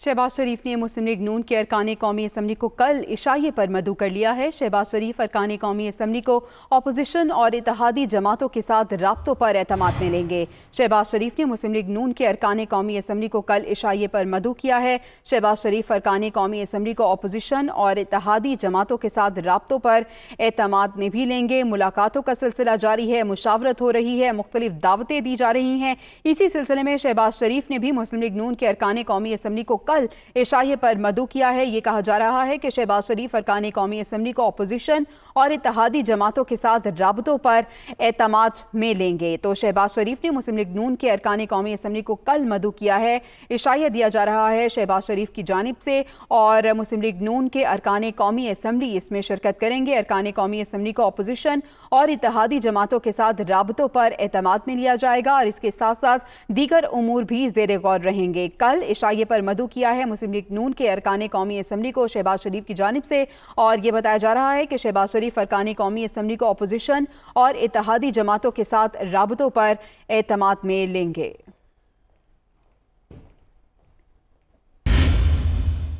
शहबाज शरीफ ने मुस्लिम लीग नून के अरकान कौमी असम्बली को कल इशाये पर मदऊ कर लिया है। शहबाज शरीफ अरकान कौमी असम्बली को अपोजिशन और इत्तेहादी जमातों के साथ राब्तों पर एतमाद में लेंगे। शहबाज शरीफ ने मुस्लिम लीग नून के अरकान कौमी असम्बली को कल इशाये पर मदऊ किया है। शहबाज शरीफ अरकान कौमी असम्बली को अपोजिशन और इत्तेहादी जमातों के साथ राब्तों पर एतमाद में भी लेंगे। मुलाकातों का सिलसिला जारी है, मुशावरत हो रही है, मुख्तलिफ दावतें दी जा रही हैं। इसी सिलसिले में शहबाज शरीफ ने भी मुस्लिम लीग नून के अरकान कौमी असम्बली को कल इशाये पर मदऊ किया है। ये कहा जा रहा है कि शहबाज शरीफ अरकान कौमी असम्बली को अपोजिशन और इत्तेहादी जमातों के साथ राबतों पर एतमाद में लेंगे। तो शहबाज शरीफ ने मुस्लिम लीग नून के अरकान कौमी असम्बली को कल मदऊ किया है। इशाया दिया जा रहा है शहबाज शरीफ की जानिब से और मुस्लिम लीग नून के अरकान कौमी असम्बली इसमें शिरकत करेंगे। अरकान कौमी असम्बली को अपोजिशन और इत्तेहादी जमातों के साथ राबतों पर एतमाद में लिया जाएगा और इसके साथ साथ दीगर उमूर भी ज़ेरे गौर रहेंगे। कल इशाये पर मदऊ किया है मुस्लिम लीग नून के अरकान कौमी असम्बली को शहबाज शरीफ की जानिब से और ये बताया जा रहा है कि शहबाज शरीफ अरकान कौमी असम्बली को अपोजिशन और इत्तेहादी जमातों के साथ राबतों पर एतमाद में लेंगे।